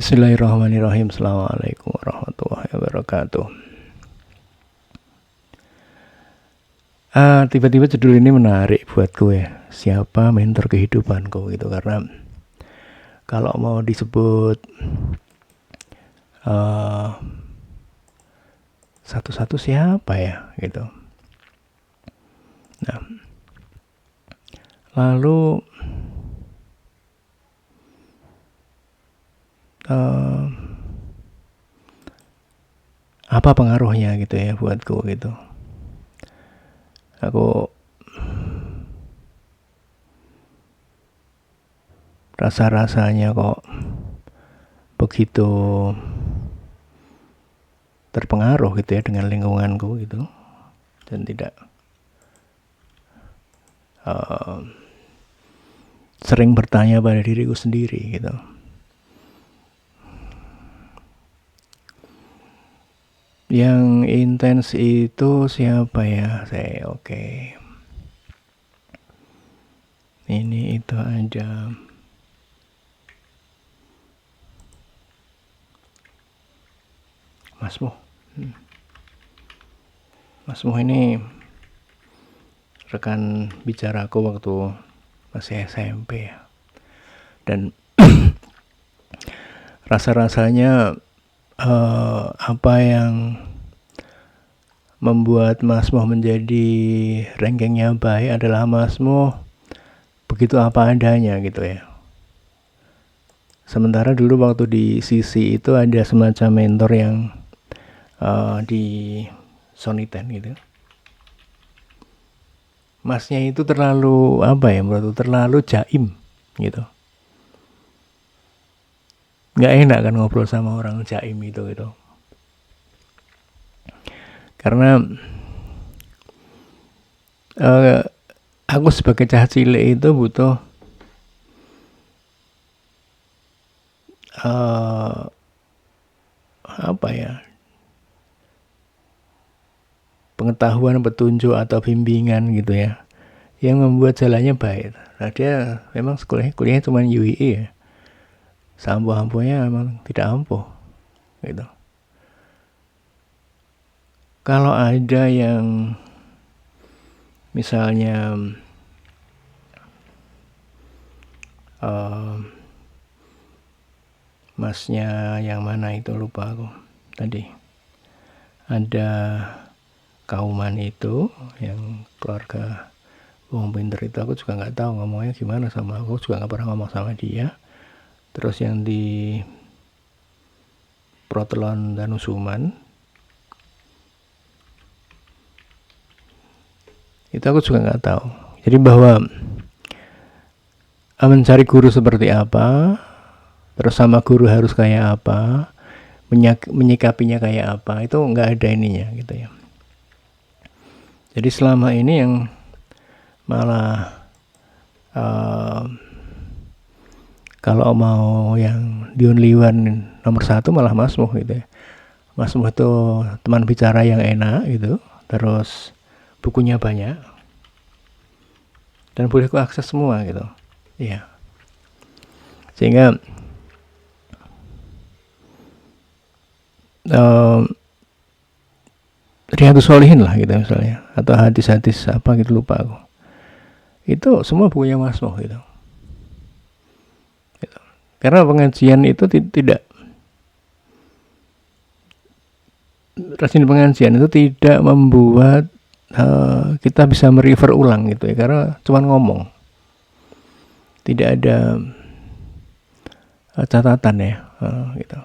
Bismillahirrahmanirrahim. Assalamualaikum warahmatullahi wabarakatuh. Tiba-tiba judul ini menarik buatku ya. Siapa mentor kehidupanku gitu, karena kalau mau disebut satu-satu siapa ya gitu. Nah, lalu apa pengaruhnya gitu ya buatku gitu. Aku rasa-rasanya kok begitu terpengaruh gitu ya dengan lingkunganku gitu, dan tidak sering bertanya pada diriku sendiri gitu. Yang intens itu siapa ya? Oke. Ini itu aja. Masmu ini rekan bicaraku waktu masih SMP ya. Dan rasa-rasanya apa yang membuat Masmu menjadi rankingnya baik adalah Masmu begitu apa adanya gitu ya. Sementara dulu waktu di sisi itu ada semacam mentor yang di Soniten gitu. Masnya itu terlalu menurutku terlalu jaim gitu. Nggak enak kan ngobrol sama orang jaim itu gitu. Karena aku sebagai cah cilik itu butuh pengetahuan, petunjuk atau bimbingan gitu ya, yang membuat jalannya baik. Nah, dia memang kuliahnya cuma UII ya, seampuh-ampuhnya memang tidak ampuh gitu. Kalau ada yang misalnya masnya yang mana itu lupa aku tadi, ada kauman itu yang keluarga wong pinter itu, aku juga nggak tahu ngomongnya gimana sama aku, juga nggak pernah ngomong sama dia. Terus yang di Protelon Danusuman itu aku juga nggak tahu. Jadi bahwa mencari guru seperti apa, terus sama guru harus kayak apa, menyikapinya kayak apa, itu nggak ada ininya gitu ya. Jadi selama ini yang malah kalau mau yang the only one nomor satu malah Masmu gitu ya. Masmu itu teman bicara yang enak gitu, terus bukunya banyak dan boleh ku akses semua gitu. Iya. Sehingga Riyadhus Shalihin lah gitu misalnya, atau hadis-hadis apa gitu lupa aku. Itu semua bukunya Masmu gitu. Karena pengajian itu tidak, rajin pengajian itu tidak membuat kita bisa merefer ulang gitu ya, karena cuma ngomong, tidak ada catatan ya gitu.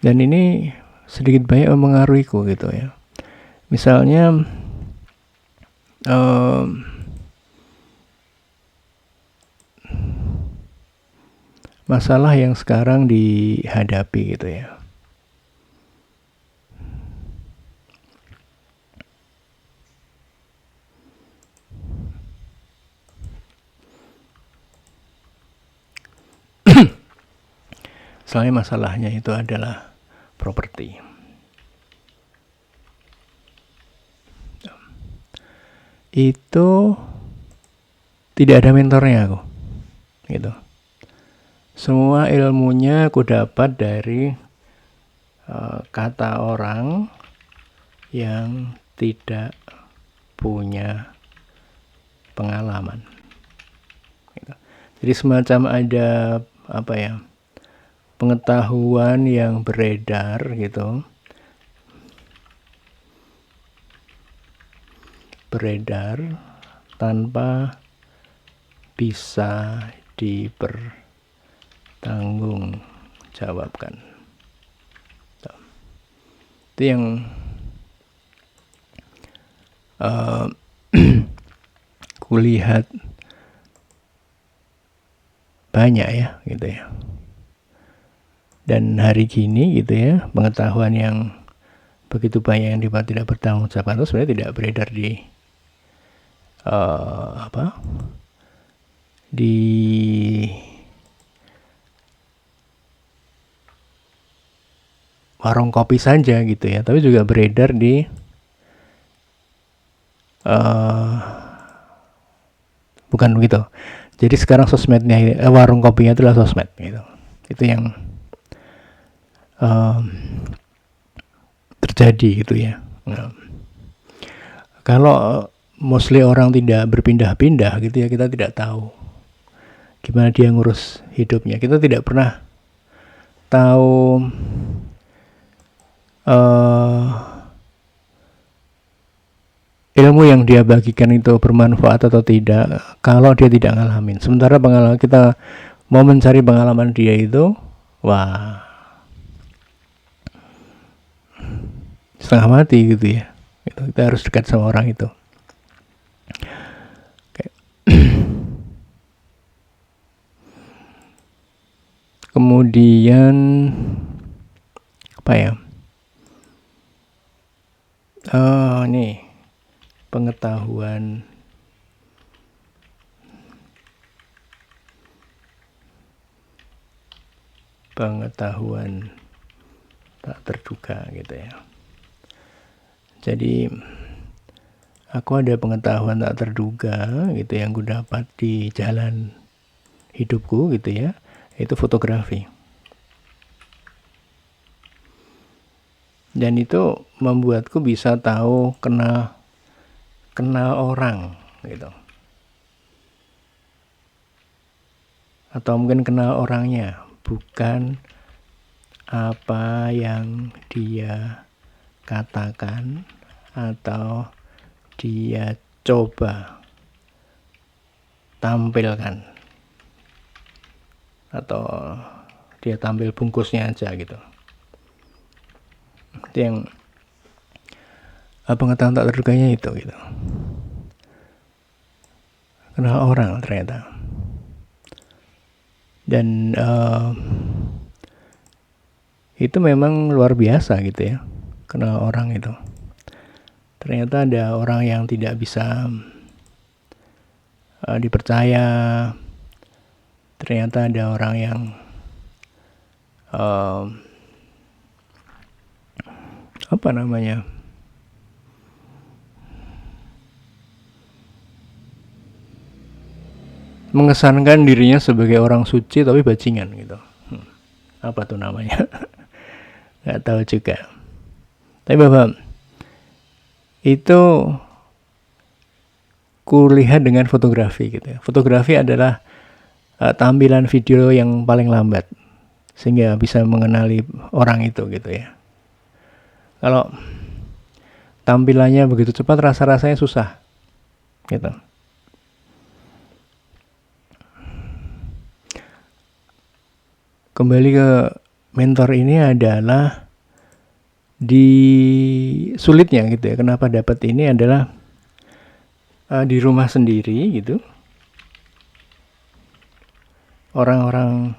Dan ini sedikit banyak mempengaruhiku gitu ya. Misalnya masalah yang sekarang dihadapi gitu ya. Soalnya masalahnya itu adalah properti. Itu tidak ada mentornya aku gitu. Semua ilmunya aku dapat dari kata orang yang tidak punya pengalaman. Jadi semacam ada pengetahuan yang beredar gitu, beredar tanpa bisa dipertanggungjawabkan. Itu yang kulihat banyak ya gitu ya. Dan hari gini gitu ya, pengetahuan yang begitu banyak yang tidak bertanggungjawabkan itu sebenarnya tidak beredar di di warung kopi saja gitu ya, tapi juga beredar di bukan begitu. Jadi sekarang sosmednya warung kopinya itulah sosmed gitu. Itu yang terjadi gitu ya. Nah, kalau mostly orang tidak berpindah-pindah gitu ya, kita tidak tahu gimana dia ngurus hidupnya. Kita tidak pernah tahu ilmu yang dia bagikan itu bermanfaat atau tidak kalau dia tidak ngalamin. Sementara pengalaman kita mau mencari pengalaman dia itu, wah, setengah mati gitu ya. Kita harus dekat sama orang itu. Kemudian apa ya? Nih pengetahuan tak terduga gitu ya. Jadi aku ada pengetahuan tak terduga gitu yang gue dapat di jalan hidupku gitu ya, itu fotografi. Dan itu membuatku bisa tahu kenal orang gitu. Atau mungkin kenal orangnya, bukan apa yang dia katakan atau dia coba tampilkan atau dia tampil bungkusnya aja gitu. Itu yang pengetahuan tak terduganya itu gitu. Kenal orang ternyata. Dan itu memang luar biasa gitu ya, kenal orang itu. Ternyata ada orang yang tidak bisa dipercaya. Ternyata ada orang yang mengesankan dirinya sebagai orang suci tapi bajingan gitu. Apa tuh namanya? Nggak tahu juga. Tapi Bapak, itu kulihat dengan fotografi gitu ya. Fotografi adalah tampilan video yang paling lambat sehingga bisa mengenali orang itu gitu ya. Kalau tampilannya begitu cepat, rasa-rasanya susah gitu. Kembali ke mentor ini adalah di sulitnya gitu ya. Kenapa dapat ini adalah di rumah sendiri gitu. Orang-orang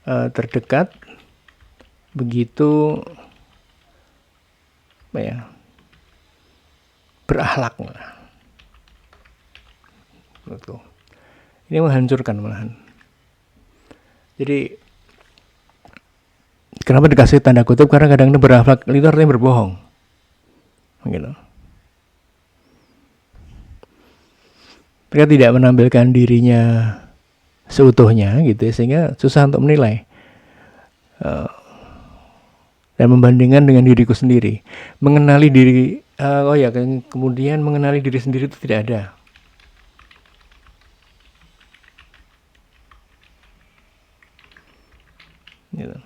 terdekat begitu berakhlak menurutku. Ini menghancurkan malahan. Jadi kenapa dikasih tanda kutip? Karena kadang itu berakhlak itu artinya berbohong gitu. Mereka tidak menampilkan dirinya seutuhnya gitu ya, sehingga susah untuk menilai dan membandingkan dengan diriku sendiri. Mengenali diri, kemudian mengenali diri sendiri itu tidak ada. Gitu.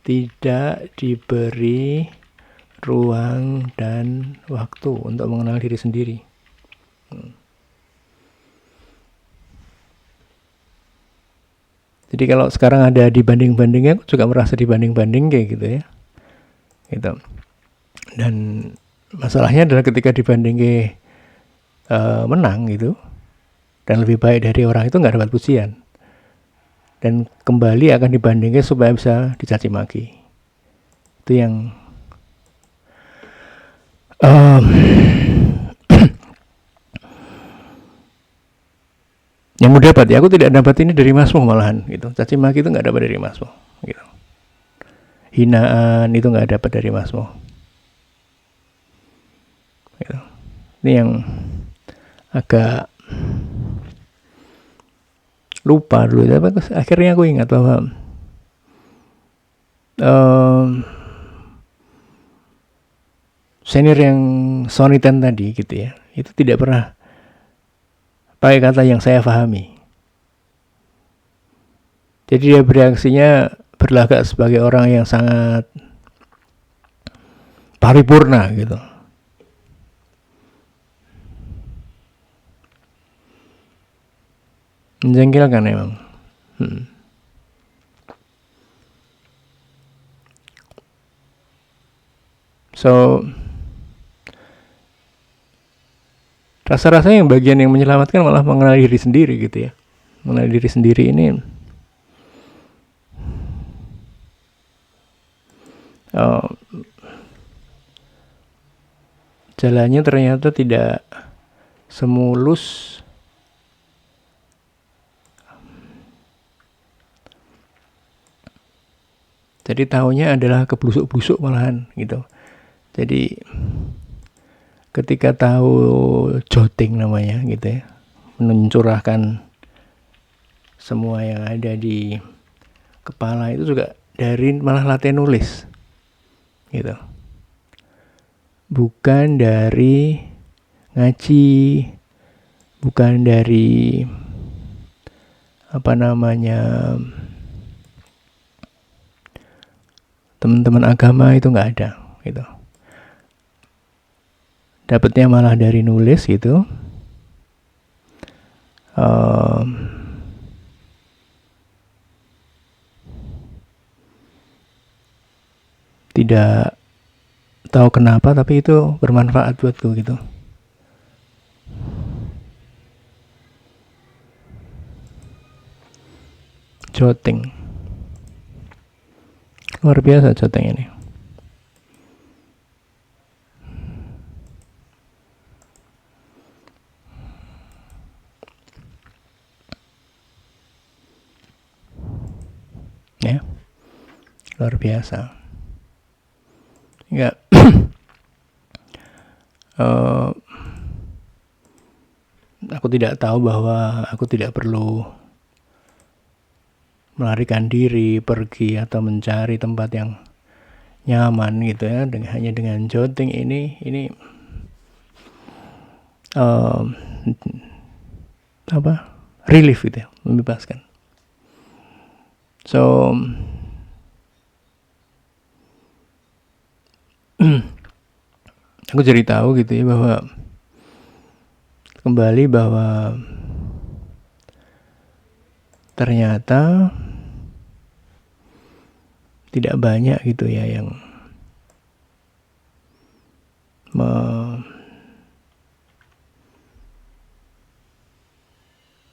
Tidak diberi ruang dan waktu untuk mengenal diri sendiri. Jadi kalau sekarang ada dibanding-bandingnya, aku juga merasa dibanding-banding kayak gitu ya. Gitu. Dan masalahnya adalah ketika dibanding menang gitu, dan lebih baik dari orang itu nggak dapat pujian. Dan kembali akan dibandingkan supaya bisa dicaci maki. Itu yang yang mudah dapat ya. Aku tidak dapat ini dari Masmu malahan gitu. Caci maki itu nggak dapat dari Masmu gitu. Hinaan itu nggak dapat dari Masmu gitu. Ini yang agak lupa dulu, tapi akhirnya aku ingat bahwa senior yang Sony Ten tadi gitu ya, itu tidak pernah pakai kata yang saya pahami. Jadi dia bereaksinya berlagak sebagai orang yang sangat paripurna gitu. Menjengkelkan emang. So rasa-rasanya yang bagian yang menyelamatkan malah mengenali diri sendiri gitu ya. Mengenali diri sendiri ini jalannya ternyata tidak semulus jadi tahunya adalah keblusuk-blusuk malahan gitu. Jadi ketika tahu joting namanya gitu ya, mencurahkan semua yang ada di kepala itu juga dari malah latihan nulis gitu, bukan dari ngaji, bukan dari teman-teman agama, itu nggak ada gitu. Dapatnya malah dari nulis gitu. Tidak tahu kenapa, tapi itu bermanfaat buatku gitu. Joting luar biasa, joting ini. Ya, luar biasa. Enggak. Aku tidak tahu bahwa aku tidak perlu melarikan diri, pergi atau mencari tempat yang nyaman gitu ya, hanya dengan joting ini relief gitu ya, membebaskan. So aku jadi tahu gitu ya bahwa kembali bahwa ternyata tidak banyak gitu ya yang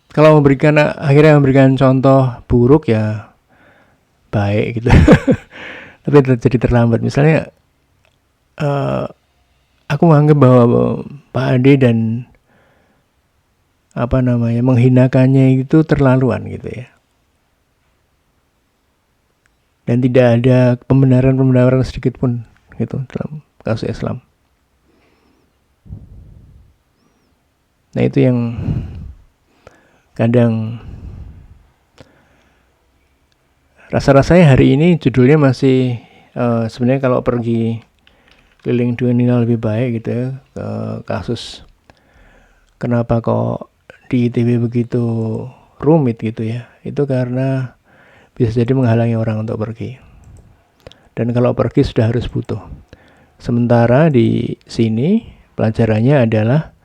kalau akhirnya memberikan contoh buruk ya baik gitu. Tapi jadi terlambat. Misalnya aku menganggap bahwa Pak Ade dan menghinakannya itu terlaluan gitu ya. Dan tidak ada pembenaran sedikit pun gitu dalam kasus Islam. Nah itu yang kadang rasa-rasanya hari ini judulnya masih sebenarnya kalau pergi keliling dunia lebih baik gitu ya, kasus kenapa kok di ITB begitu rumit gitu ya, itu karena bisa jadi menghalangi orang untuk pergi, dan kalau pergi sudah harus butuh. Sementara di sini pelajarannya adalah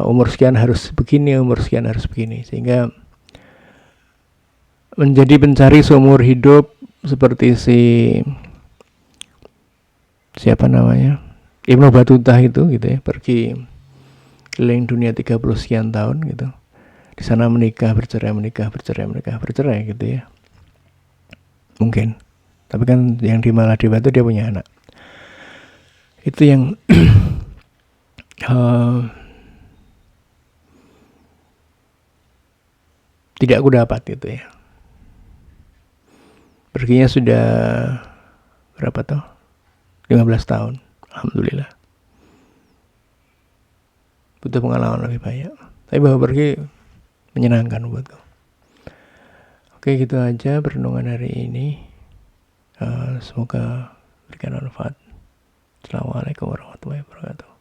umur sekian harus begini, umur sekian harus begini, sehingga menjadi pencari seumur hidup seperti siapa namanya, Ibnu Battuta itu gitu ya, pergi keliling dunia 30 sekian tahun gitu. Di sana menikah, bercerai gitu ya. Mungkin. Tapi kan yang di Maldives itu dia punya anak. Itu yang tidak aku dapat gitu ya. Perginya sudah berapa tuh? 15 tahun. Alhamdulillah. Butuh pengalaman lebih banyak. Tapi bahwa pergi menyenangkan buatku. Oke, gitu aja perenungan hari ini. Semoga berikan manfaat. Assalamualaikum warahmatullahi wabarakatuh.